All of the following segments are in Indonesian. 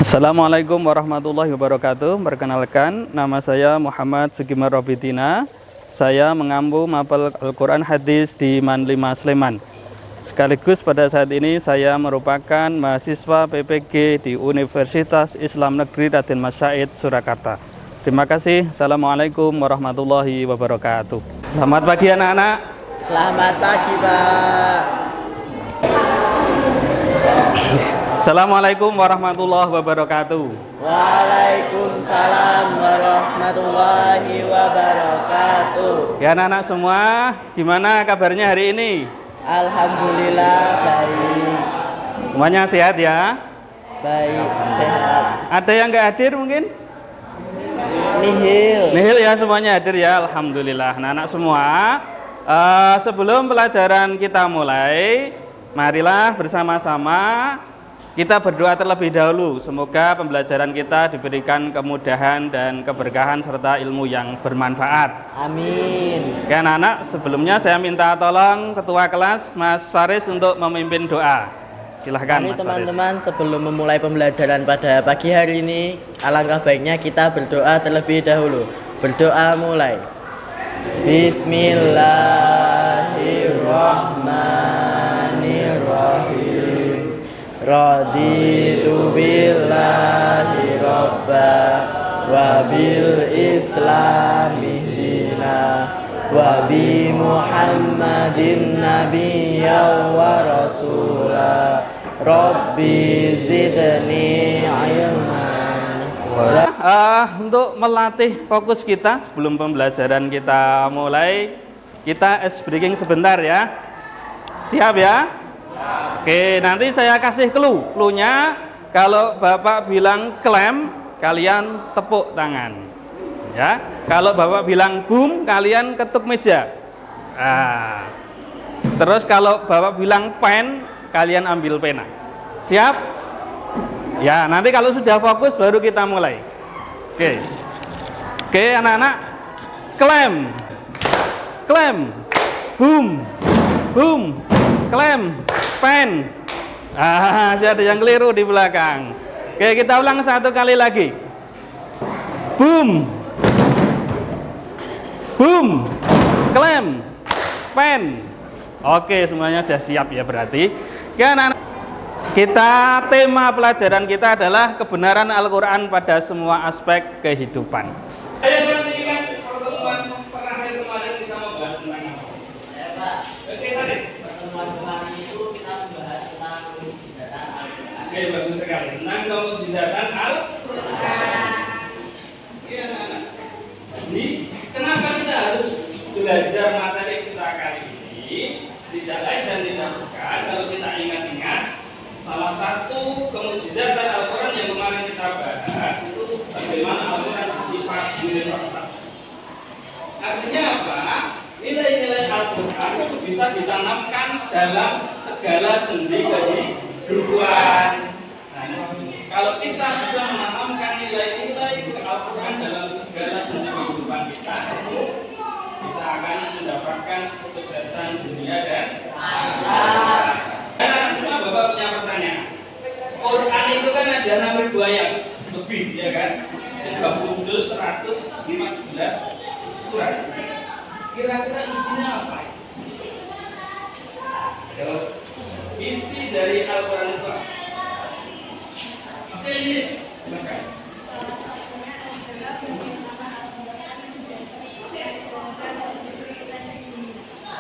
Assalamualaikum warahmatullahi wabarakatuh. Perkenalkan, nama saya Muhammad Sugimar Robitina. Saya mengampu mapel Al-Quran Hadis di Manlima Sleman. Sekaligus pada saat ini saya merupakan mahasiswa PPG di Universitas Islam Negeri Raden Mas Said, Surakarta. Terima kasih. Assalamualaikum warahmatullahi wabarakatuh. Selamat pagi anak-anak. Selamat pagi, Pak. Assalamualaikum warahmatullahi wabarakatuh. Waalaikumsalam warahmatullahi wabarakatuh. Ya anak-anak semua, gimana kabarnya hari ini? Alhamdulillah baik. Semuanya sehat ya? Baik, sehat. Ada yang nggak hadir mungkin? Nihil. Nihil ya, semuanya hadir ya, alhamdulillah. Anak-anak semua, sebelum pelajaran kita mulai, marilah bersama-sama kita berdoa terlebih dahulu. Semoga pembelajaran kita diberikan kemudahan dan keberkahan serta ilmu yang bermanfaat. Amin. Oke anak-anak, sebelumnya saya minta tolong Ketua Kelas Mas Faris untuk memimpin doa. Silahkan Mari Mas Faris. teman-teman, sebelum memulai pembelajaran pada pagi hari ini, alangkah baiknya kita berdoa terlebih dahulu. Berdoa mulai. Bismillahirrahmanirrahim. Raditu billahi robba wa bil islami dina wa bi muhammadin nabiyya wa rasula rabbi zidni ilman. Untuk melatih fokus kita sebelum pembelajaran kita mulai, kita ice breaking sebentar ya. Siap ya? Oke, nanti saya kasih clue-nya. Kalau Bapak bilang klaim, kalian tepuk tangan. Ya. Kalau Bapak bilang boom, kalian ketuk meja. Terus kalau Bapak bilang pen, kalian ambil pena. Siap? Ya, nanti kalau sudah fokus baru kita mulai. Oke. Oke, anak-anak. Klaim. Klaim. Boom. Boom. Klaim. Pen. Masih ada yang keliru di belakang. Oke, kita ulang satu kali lagi. Boom. Boom. Klaim. Pen. Oke, semuanya sudah siap ya berarti. Oke, anak-anak. Tema pelajaran kita adalah kebenaran Al-Quran pada semua aspek kehidupan. Saya masih ingat pertemuan terakhir kemarin kita membahas tentang apa? Ya, Pak. Oke, Haris. Pertemuan kemarin itu kita membahas tentang kemujizatan Al-Quran. Oke, bagus sekali. Tentang kemujizatan Al-Quran. Iya, anak-anak. Jadi, kenapa kita harus belajar materi kita kali ini? Tidak lain dan tidak bukan kalau kita ingat-ingat, salah satu kemujizatan Al-Quran yang kemarin kita bahas itu bagaimana Al-Quran bersifat universal. Artinya apa? Nilai-nilai Al-Quran itu bisa ditanamkan dalam segala sendi kehidupan. Nah, kalau kita bisa menanamkan nilai-nilai Al-Quran dalam segala sendi kehidupan kita akan mendapatkan kesuksesan dunia dan akhirat. Karena semua Bapak punya pertanyaan. Quran itu kan ada 62 ayat lebih, ya kan? 30 juz 114 surat. Kira-kira isinya apa? Isi dari Al-Quran itu apa? Oke, Lilis, silakan.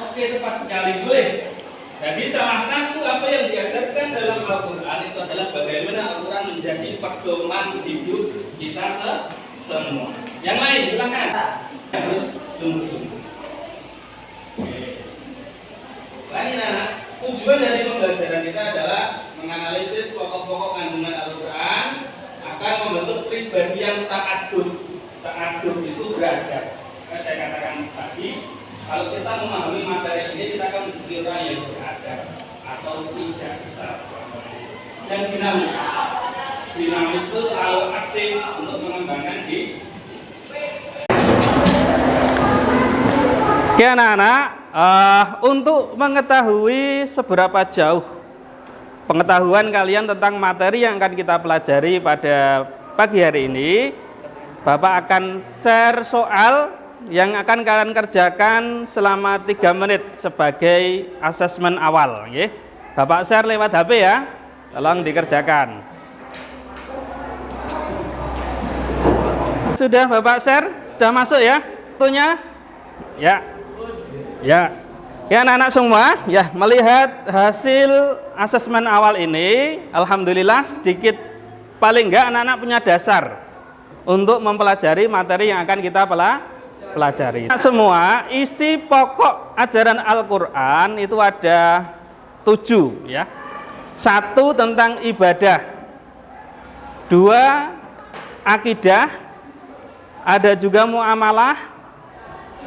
Oke, tepat sekali, boleh. Jadi salah satu apa yang diajarkan dalam Al-Quran itu adalah bagaimana Al-Quran menjadi pedoman hidup kita semua. Yang lain, silakan. Harus sungguh-sungguh. Lagi anak, tujuan dari pembelajaran kita adalah menganalisis pokok-pokok kandungan Al-Quran akan membentuk pribadi yang ta'adud. Ta'adud itu beradab. Saya katakan tadi, kalau kita memahami materi ini, kita akan menjadi orang yang beradab atau tidak sesat. Dan dinamis. Dinamis itu selalu aktif untuk mengembangkan diri. Oke anak-anak, untuk mengetahui seberapa jauh pengetahuan kalian tentang materi yang akan kita pelajari pada pagi hari ini, Bapak akan share soal yang akan kalian kerjakan selama 3 menit sebagai asesmen awal. Bapak share lewat HP ya, tolong dikerjakan. Sudah Bapak share? Sudah masuk ya? Waktunya? Ya. Ya. Ya anak-anak semua, ya melihat hasil asesmen awal ini, alhamdulillah sedikit paling enggak anak-anak punya dasar untuk mempelajari materi yang akan kita pelajari. Semua isi pokok ajaran Al-Qur'an itu ada 7 ya. 1 tentang ibadah. 2 akidah, ada juga muamalah,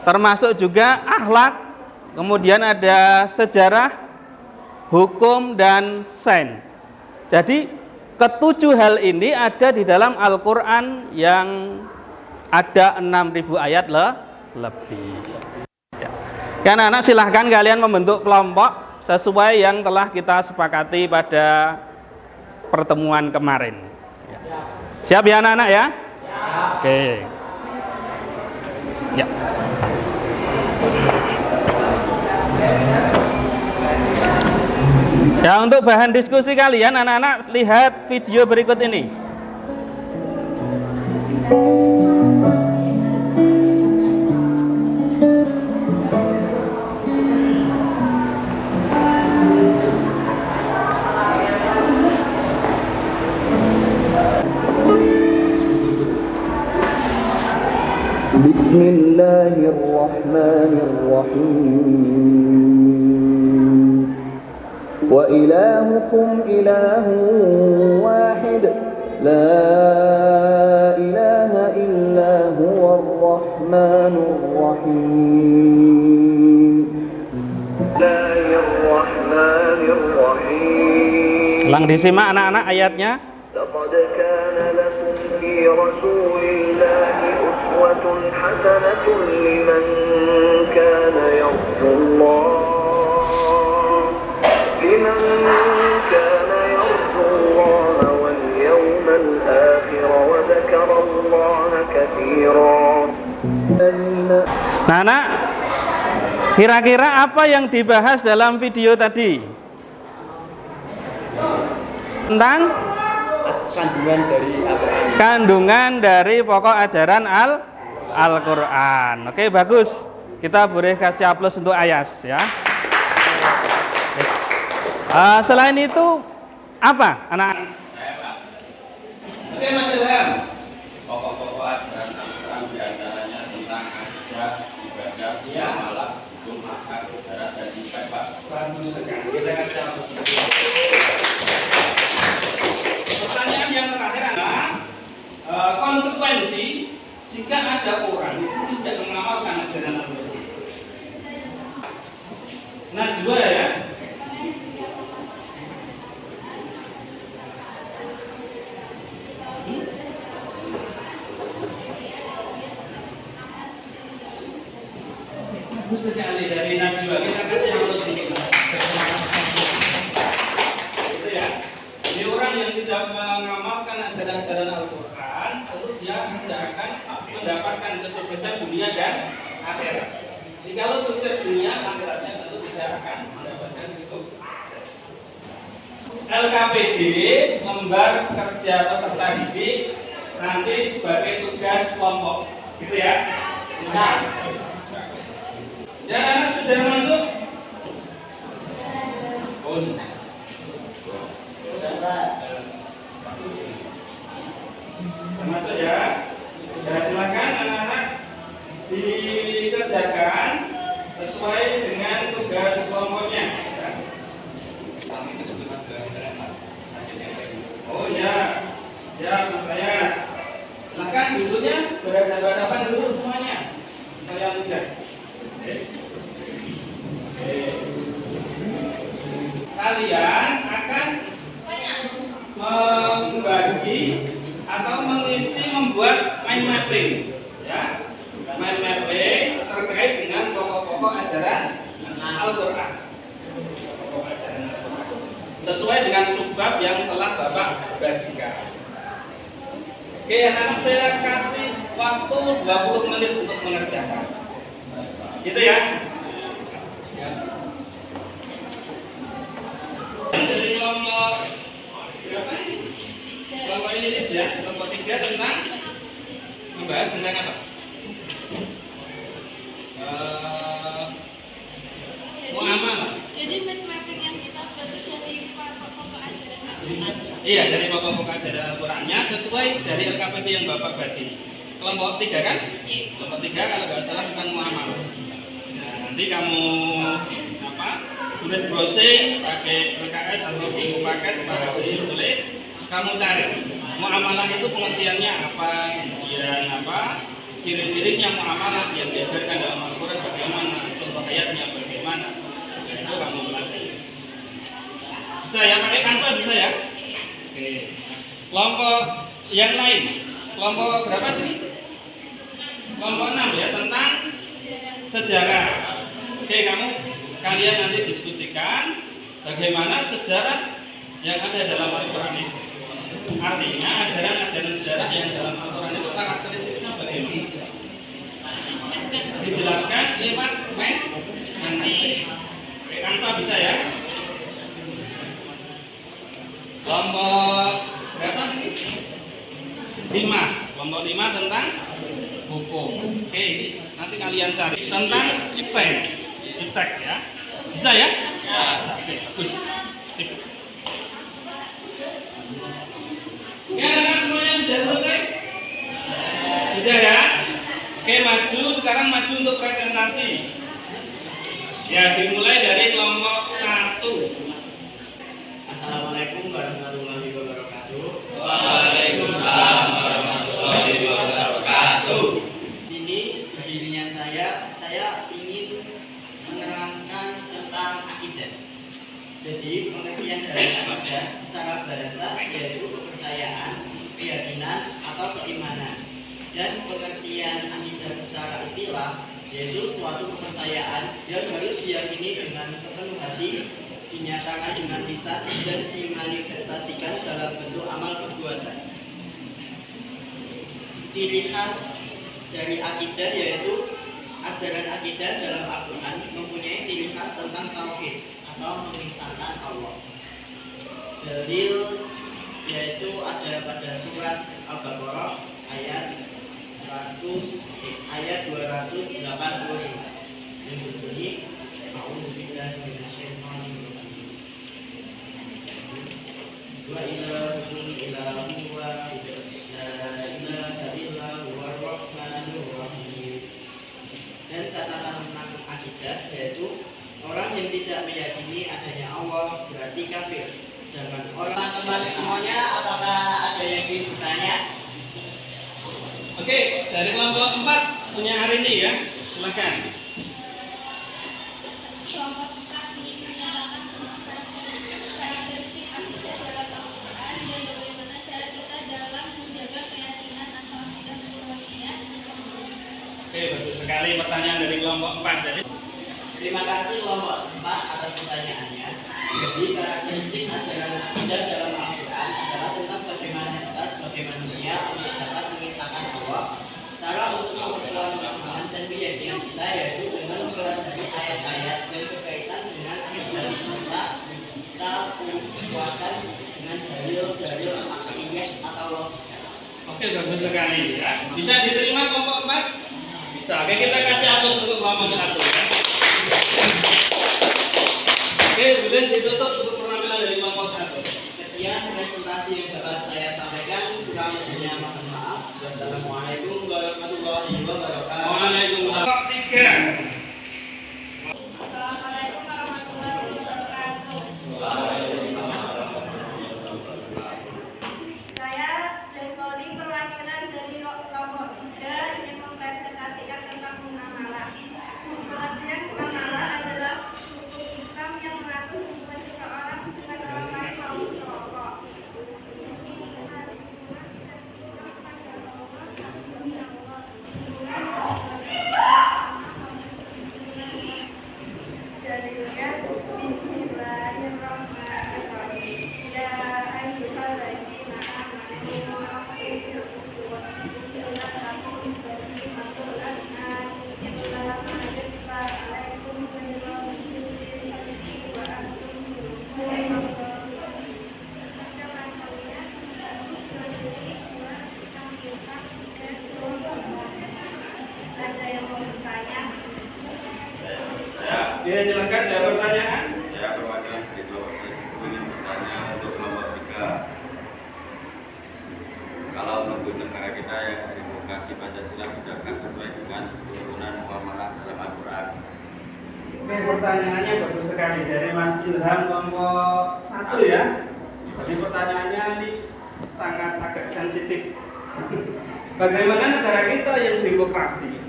termasuk juga akhlak, kemudian ada sejarah, hukum, dan sains. Jadi ke-7 hal ini ada di dalam Al-Quran yang ada 6.000 ayat lebih. Ya, anak-anak silahkan kalian membentuk kelompok sesuai yang telah kita sepakati pada pertemuan kemarin. Siap ya anak-anak ya? Siap. Oke. Ya. Ya, untuk bahan diskusi kalian anak-anak lihat video berikut ini. Bismillahirrahmanirrahim. Wa ilahukum ilahun wahid, la ilaha illa huwar rahmanur rahim. Bismillahirrahmanirrahim. Ulang disimak anak-anak ayatnya. لقد كان لكم في رسول الله أسوة حسنة لمن كان يرجو الله واليوم الآخر وذكر الله كثيرا. Nah, anak, kira-kira apa yang dibahas dalam video tadi? Tentang kandungan dari pokok ajaran Al-Quran. Oke, bagus. Kita boleh kasih aplaus untuk Ayas ya. Selain itu apa anak? Oke Mas Ilham. Pokok-pokok ajaran Al-Quran diantaranya tentang akidah, ibadah, muamalah, hukum, akhlak, sejarah, dan ibadah. Pak, bagus sekali. Kita kasih aplaus. Pertanyaan yang terakhir adalah konsekuensi jika ada orang itu tidak mengamalkan ajaran Al-Quran. Najwa ya. Bagus sekali dari Najwa. Kita kasih aplaus dulu. Itu ya. Ini orang yang tidak mengamalkan ajaran-ajaran Al-Quran, tentu dia tidak akan mendapatkan kesuksesan dunia dan akhirat. Jikalau sukses dunia, akhiratnya tentu tidak akan mendapatkan kesuksesan. LKPD, lembar kerja peserta didik, nanti sebagai tugas kelompok, gitu ya. Ya, sudah masuk. Masuk ya. Ya, silakan anak-anak dikerjakan sesuai dengan tugas kelompoknya. Oh ya, ya Mas Ayas. Silakan duduknya berhadapan-hadapan dulu semuanya. Saya mudah. Kalian akan membagi atau membuat mind mapping, ya, mind mapping terkait dengan pokok-pokok ajaran Al-Quran. Sesuai sesuai dengan subbab yang telah Bapak bagikan. Oke, anak-anak saya kasih waktu 20 menit untuk mengerjakan. Gitu ya. Dari kelompok berapa ini? Kelompok Indonesia ya, kelompok 3 tentang membahas tentang apa? Muamalah. Jadi matematik yang kita belajar dari pokok-pokok ajaran Al-Quran. Iya, dari pokok-pokok ajaran Al-Qurannya sesuai dari LKPD yang Bapak bagi. Kelompok 3 kan? Kelompok 3 kalau nggak salah tentang muamalah. Nah, nanti kamu boleh browsing pakai LKS atau buku paket boleh kamu cari muamalah itu pengertiannya apa, kemudian ciri-cirinya muamalah yang diajarkan dalam Al-Quran bagaimana, contoh ayatnya bagaimana, itu kamu pelajari. Bisa ya, pakai Canva bisa ya. Oke. Kelompok yang lain, kelompok berapa sih? Kelompok 6 ya, tentang sejarah. Oke, kalian nanti diskusikan bagaimana sejarah yang ada dalam Al-Quran itu. Artinya ajaran-ajaran sejarah yang dalam Al-Quran itu karakteristiknya bagaimana? Dijelaskan lewat matematik. Canva bisa ya. Kelompok berapa sih? 5. Kelompok 5 tentang hukum. Oke, ini nanti kalian cari tentang Iptek ya. Bisa ya? Ya, oke, bagus. Sip. Ya, semuanya sudah selesai? Sudah ya? Oke, sekarang maju untuk presentasi. Ya, dimulai dari kelompok 1. Assalamualaikum warahmatullahi wabarakatuh. Waalaikumsalam warahmatullahi wabarakatuh. Di sini berdirinya saya ingin menerangkan tentang akidah. Jadi pengertian dari akidah secara bahasa yaitu kepercayaan, keyakinan atau keimanan. Dan pengertian akidah secara istilah yaitu suatu kepercayaan yang harus diyakini dengan sepenuh hati, dinyatakan dengan lisan dan dimanifestasikan dalam bentuk amal perbuatan. Ciri khas dari akidah yaitu ajaran akidah dalam Al-Quran mempunyai ciri khas tentang tauhid atau mengisahkan Allah. Dalil yaitu ada pada surat Al-Baqarah ayat 285 yang berbunyi A'udzubillahi minasyaitonirrajim. Wa ilahukum ilahun wahid la ilaha illa huwar rahmanur rahim. Dan catatan tentang akidah yaitu orang yang tidak meyakini adanya Allah berarti kafir. Sedangkan orang teman semuanya apakah ada yang ingin bertanya? Oke, dari kelompok 4 punya Arini ya. Silakan. Kelompok 4 ini menyatakan karakteristik akidah dalam Al-Quran dan bagaimana cara kita dalam menjaga keyakinan atau akidah keyakinan. Oke, bagus sekali pertanyaan dari kelompok 4. Jadi Terima kasih kelompok 4 atas pertanyaannya. Jadi karakteristik ajaran akidah dalam Al-Quran adalah tentang bagaimana kita sebagai manusia untuk dapat mengisahkan Allah. Cara untuk memperkuat pemahaman dan keyakinan kita yaitu dengan mempelajari ayat-ayat yang berkaitan dengan akidah serta kita kuatkan dengan dalil-dalil akliyah atau logika. oke, bagus sekali ya. Bisa diterima kelompok 4? Bisa. Oke, kita kasih hapus untuk kelompok 1 ya. Oke, kemudian ditutup untuk penampilan dari kelompok 1. Sekian presentasi yang dapat saya sampaikan. Kurang lebihnya mohon maaf. Wassalamualaikum warahmatullahi wabarakatuh. Waalaikumsalam. Kelompok 3. Assalamualaikum warahmatullahi wabarakatuh. Saya Desmoli, perwakilan dari kelompok 3 ingin mempresentasikan tentang muamalah. Pengertian muamalah adalah hukum Islam yang mengatur hubungan seseorang dengan orang lain maupun kelompok. Hubungan Ada yang mau bertanya? Ya, silakan ada pertanyaan. Saya perwakilan dari kelompok ingin bertanya untuk kelompok 3. Kalau menurut negara kita yang demokrasi Pancasila sudahkah sesuai dengan turunan muamalah dalam Al-Quran? Oke, pertanyaannya bagus sekali dari Mas Ilham kelompok 1 ya. Jadi pertanyaannya ini sangat agak sensitif. Bagaimana negara kita yang demokrasi,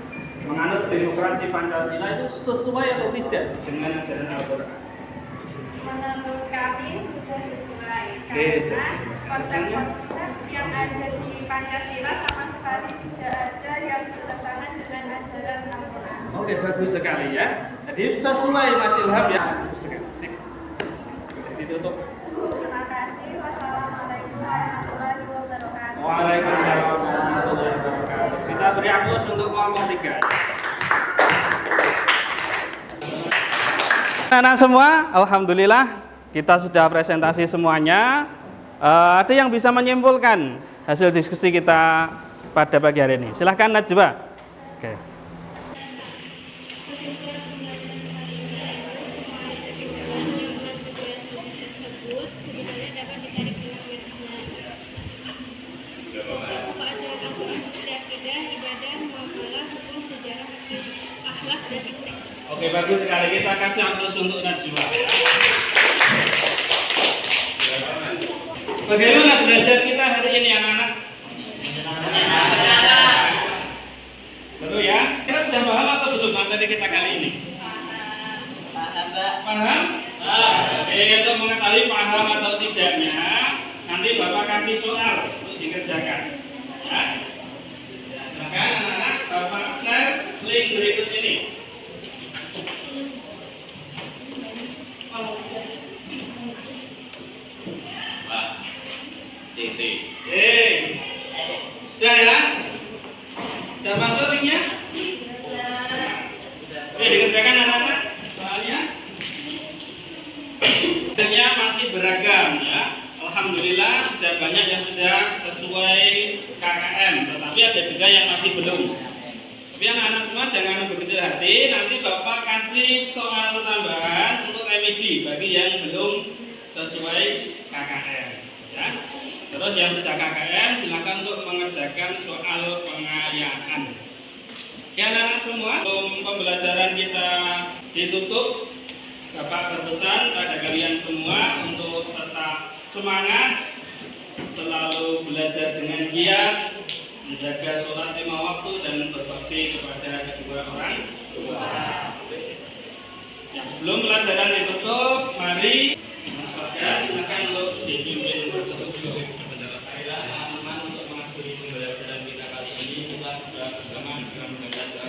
menganut demokrasi Pancasila itu sesuai atau tidak dengan ajaran Al-Quran? Menurut kami sudah sesuai Oke, karena sesuai. konsep-konsep yang ada di Pancasila sama sekali tidak ada yang bertentangan dengan ajaran Al-Quran. Oke, bagus sekali ya. Jadi sesuai Mas Ilham ya. Bagus sekali. Sip. Ditutup. Terima kasih. Wassalamualaikum warahmatullahi wabarakatuh. Waalaikumsalam warahmatullahi wabarakatuh. Kita beri aplaus untuk kelompok 3. Anak semua, alhamdulillah kita sudah presentasi semuanya. Ada yang bisa menyimpulkan hasil diskusi kita pada pagi hari ini? Silahkan Najwa. Oke. Kesimpulan pembahasan kali ini adalah semua ayat tersebut sebenarnya dapat ditarik kesimpulannya. Pokok ajaran Al-Quran seperti akidah, ibadah, muamalah, hukum, sejarah, akhlak, dan etik. Oke, bagus sekali. Kita kasih aplaus untuk Najwa. Bagaimana belajar kita hari ini anak-anak? Seru ya? Kita sudah paham atau belum materi kita kali ini? Paham, Mbak? Paham? Oke, untuk mengetahui paham atau tidaknya, nanti Bapak kasih soal untuk dikerjakan. Ya? Silakan anak-anak, Bapak share link berikut ini. Pak, CT. Sudah ya? Sudah masuk linknya? Oke, dikerjakan anak-anak soalnya. Soalnya masih beragam ya. Alhamdulillah sudah banyak yang sudah sesuai KKM, tetapi ada juga yang masih belum. Tapi anak-anak semua jangan berkecil hati, nanti Bapak kasih soal tambahan untuk remedi bagi yang belum sesuai KKM ya. Terus yang sudah KKM silakan untuk mengerjakan soal pengayaan. Oke anak-anak semua, sebelum pembelajaran kita ditutup, Bapak berpesan pada kalian semua untuk tetap semangat, selalu belajar dengan giat, menjaga sholat 5 waktu dan berbakti kepada kedua orang tua. Ya, sebelum pelajaran ditutup, mari Mas Fajar silakan untuk dipimpin teman-teman untuk mengakhiri pembelajaran kita kali ini. Kita sudah bersama dengan menjaga